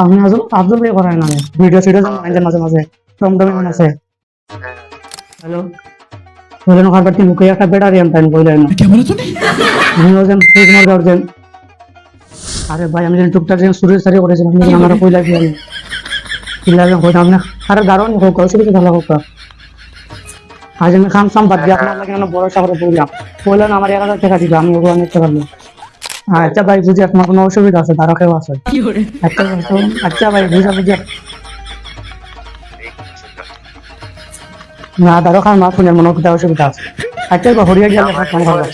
আপনি আব্দুল ভাই করেন না ভিডিও সিডিও বানাইছেন মাঝে মাঝে টমটমে মনে আছে। হ্যালো বলেন ওখান থেকে মুখে একটা ব্যাটারি আনতেন বললেন আপনি ওজন ফ্রিজ মার দরজেন। আরে ভাই আমি যেন টুকটাক যেন সুরেশ সারি করেছিলাম আপনি আমার কই লাগি আমি কিলাবে কই আপনি আরে দারুণ হোক অসুবিধা ভালো হোক আজ আমি খাম সাম বাদ দিয়ে আপনার লাগে না বড় সাগরে বললাম বললেন আমার 1000 টাকা দিবে আমি ওগুলো নিতে পারবো। আচ্ছা ভাই বুঝি আপনার কোনো অসুবিধা আছে তারা কেউ আছে। আচ্ছা আচ্ছা ভাই বুঝি না তারও খান মাছ শুনে মনে কোথাও অসুবিধা আছে। আচ্ছা হরিয়া গেলে ফোন করবো।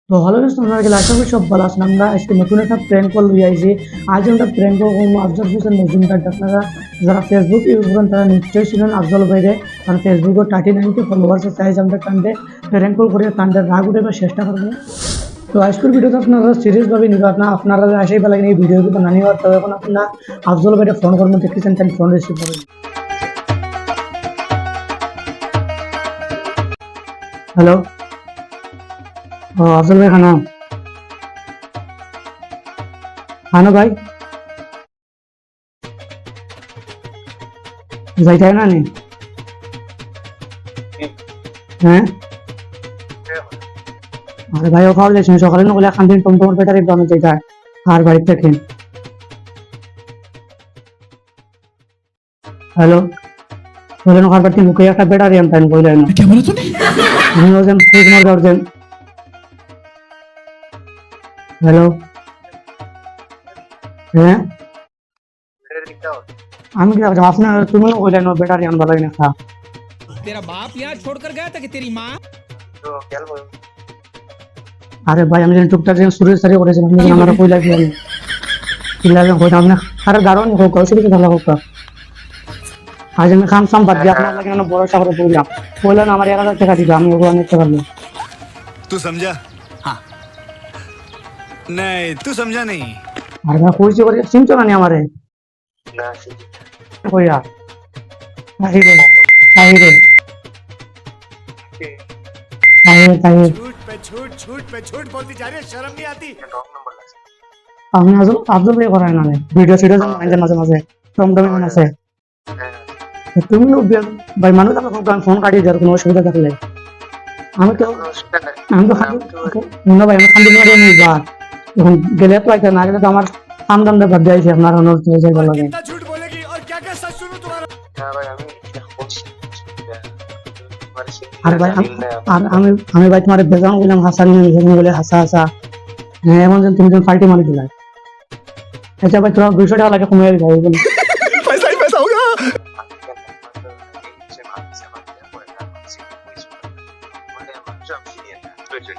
তো হ্যালো গাইস তোমরা কি আশা করি সব ভালো আছেন। আমরা আজকে নতুন একটা প্র্যাঙ্ক কল নিয়ে আইছি। আজ আমরা প্র্যাঙ্ক করব আফজল হোসেন মজুমদার। আপনারা যারা ফেসবুক ইউজ করেন তারা নিশ্চয়ই ছিলেন আফজল ভাইরে, কারণ ফেসবুকে 39 ফলোয়ার্স আছে। আজ আমরা কান্দে প্র্যাঙ্ক কল করে কান্দের রাগ উঠাবার চেষ্টা করবো। তো আজকের ভিডিওতে আপনারা সিরিয়াসভাবে নিবেন না, আপনারা আসেই পেলে এই ভিডিওগুলো না নিবার তবে এখন আপনারা আফজল ভাইরে ফোন করবেন দেখতেছেন তাই ফোন রিসিভ করবেন। হ্যালো ও আফজল ভাই খানা খানো ভাই যাইতে না নি হ্যাঁ আরে ভাই ও খাওয়া যাচ্ছে সকালে না বলে খান দিন টমটমের ব্যাটারি বানো যাইতে আর বাড়িতে থাকেন। হ্যালো বলেন ওখান থেকে মুখে একটা ব্যাটারি আনতেন বললেন আপনি ওজন ফ্রিজ মার দরজেন। হ্যালো হ্যাঁ আমি কি ভাবছি আপনার তুমিও বললেন ব্যাটারি আনবা লাগে না খা तेरा बाप यहाँ छोड़कर गया था कि तेरी माँ? আরে ভাই আমি যেন টুকটাক যেন সুরেশ সারি করেছিলাম আপনি আমার কই লাগি আমি কিলাবে কই আপনি আরে দারুণ হোক অসুবিধা ভালো হোক আজ আমি খাম সাম বাদ দিয়ে আপনার লাগে না বড় সাগরে বললাম বললেন আমার 1000 টাকা দিবে আমি ওগুলো নিতে পারবো। तू समझा? हाँ नहीं तू समझा नहीं। আর না কইছি করে চিনছো না নি আমারে না কইয়া আহিরে আহিরে আহিরে আহিরে झूठ पे झूठ बोलती जा रही है, शर्म नहीं आती। রং নাম্বার লাগছে। আপনি আব্দুল ভাই করেন না ভিডিও সিডিও বানাইছেন মাঝে মাঝে টমটমে মনে আছে। তুমি ভাই মানুষ আপনার ফোন কাটিয়ে দেওয়ার কোনো অসুবিধা থাকলে আমি তো আমি তো মনে ভাই আমি খান্দি মারে নিবা এখন গেলে তো আইতে না গেলে তো আমার খামদাম বাদ দিয়েছি আপনার অনুরোধ হয়ে যাবে লাগে। कितना झूठ बोलेगी और क्या क्या सच सुनूं तुम्हारा? হ্যাঁ ভাই আমি বলছি আর ভাই আমি ভাই তোমার বেজান বললাম হাসা নিয়ে বলে হাসা হাসা হ্যাঁ এমন যেন তুমি যেন পাল্টি মারি দিলা। আচ্ছা ভাই তোমার 200 টাকা লাগে কমিয়ে দিবা पैसा ही पैसा होगा।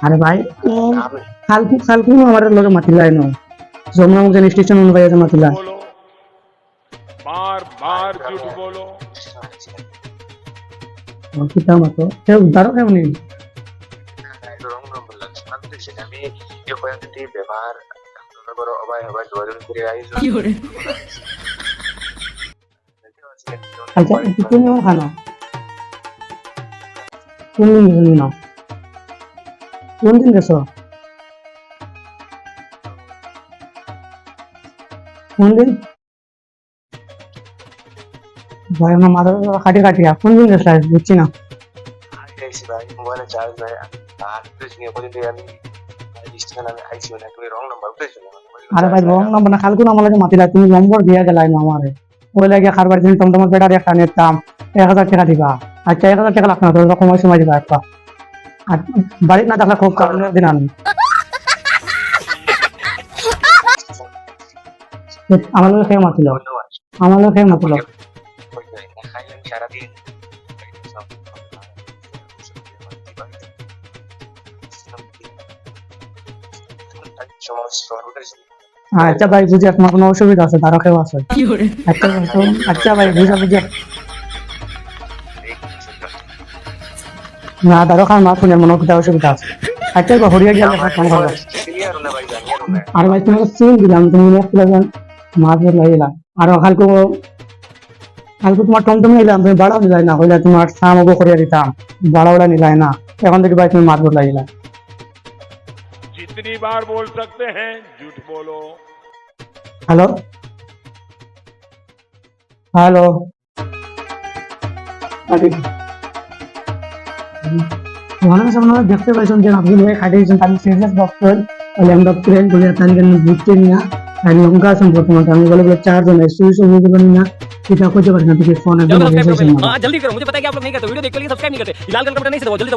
আরে ভাই কালকু কালকু আমার লগে মাতি লাই ন যমুনা মুখ স্টেশন অনুযায়ী আছে মাতি লাই बोलो बार बार झूठ बोलो। কিতা মতো সে উদ্ধার কেমনি রং নাম্বার লাগছে। আমি দেখছি আমি এই কয়েকটি ব্যবহার আপনার বড় অবাই হবাই যোগাযোগ করে আইছো। আচ্ছা তুমি খানা কোন দিন গেলি না কোন দিন গেছো কোন দিন ভাই আমার মাথা কাটি কাটিয়া কোন দিন গেছো বুঝছি না। আইছি ভাই মোবাইলে চার্জ নাই আর প্লিজ নিয়ে বলি আমি স্টেশন আমি আইছি না তুমি রং নাম্বার উঠেছো। আরে ভাই রং নাম্বার না কালকে আমার লাগে মাতিলা তুমি নম্বর দিয়া গেলাই না আমারে ওই লাগে খারবার দিন টমটমের ব্যাটারি একটা নিতাম 1000 টাকা দিবা। আচ্ছা 1000 টাকা লাগবে না তোর রকম সময় দিবা একটা আর বাড়িতে না থাকলে খুব কারণে দিন আমি আমার লোক খেয়ে মাতিল আমার লোক খেয়ে মাতিল সারাদিন আচ্ছা ভাই বুঝি আপনার কোনো অসুবিধা আছে তারা কেউ আছে। আচ্ছা আচ্ছা ভাই বুঝি না তারও খান মাছ শুনে মনে কোথাও অসুবিধা আছে। আচ্ছা হরিয়া গেলে ফোন করবো। আর ভাই তোমাকে চিন দিলাম তুমি মাছ লাগিলাম আর কালকে কালকে তোমার টমটমে নিলাম, তুমি ভাড়াও নিলাই না, হইলে তোমার সামগো করিয়া দিতাম, ভাড়াওটা নিলাই না, এখন থেকে ভাই তুমি মাত বদলাইলা। जितनी बार बोल सकते हैं झूठ बोलो। হ্যালো হ্যালো, আপনারা দেখতে পাইছেন যে আপনি ভাই খাটিয়েছেন, আমি সিরিয়াস বক্তব্য তাহলে আমরা প্রেম করি, তাহলে বুঝতে নিয়ে আর লঙ্কা আছেন প্রথমত, আমি বলে 4 জন সুইচ হয়ে গেল না, এটা করতে পারি না, তুই ফোন একদম हाँ जल्दी करो, मुझे पता है कि आप लोग नहीं करते, वीडियो देख के लिए सब्सक्राइब नहीं करते, लाल कलर का बटन नहीं से दबाओ, जल्दी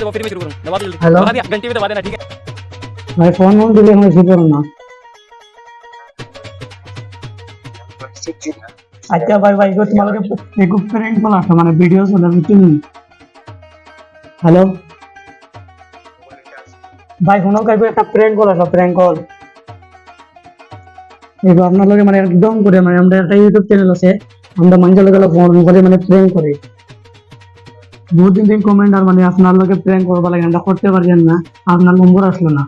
दबाओ, फिर मैं शुरू करूं। दबा दो जल्दी, हेलो? दबा दिया, घंटी पे दबा देना, ठीक है। ভাই ফোন মন দিলে আমি ঠিক করব না। আচ্ছা ভাই ভাই গো তোমাকে এক প্র্যাঙ্ক কল আসে, মানে ভিডিও চলে তুমি। হ্যালো ভাই ফোনও কাইবো, একটা প্র্যাঙ্ক কল আসলো, প্র্যাঙ্ক কল। এবার আপনার লগে মানে একদম করে, মানে আমরা একটা ইউটিউব চ্যানেল আছে, আমরা মানুষের লগে ফোন করে মানে প্র্যাঙ্ক করি, বহুত দিন কমেন্ট আর মানে আপনার লগে প্র্যাঙ্ক করবা লাগে, আমরা করতে পারছেন না, আপনার নম্বর আসলো না।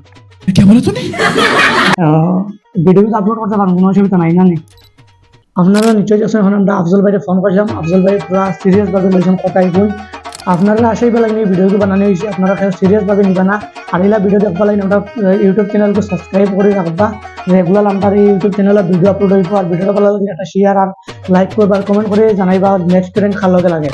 ভিডিও আপলোড করতে পারবো, কোনো অসুবিধা নাই জানি। আপনারা নিশ্চয়ই যখন এখন আমরা আফজল ভাইকে ফোন করছিলাম, আফজল ভাই পুরা সিরিয়াস ভাবে বলছেন কথাই বল, আপনারা আসেই বেলা নিয়ে ভিডিওকে বানানো হয়েছে, আপনারা কেউ সিরিয়াস ভাবে নিবা না, আর এলা ভিডিও দেখবা লাগে আমরা ইউটিউব চ্যানেলকে সাবস্ক্রাইব করে রাখবা, রেগুলার আমার এই ইউটিউব চ্যানেলে ভিডিও আপলোড হইব, আর ভিডিওটা ভালো লাগলে একটা শেয়ার আর লাইক করবা আর কমেন্ট করে জানাইবা নেক্সট প্র্যাঙ্ক খাল লগে লাগে।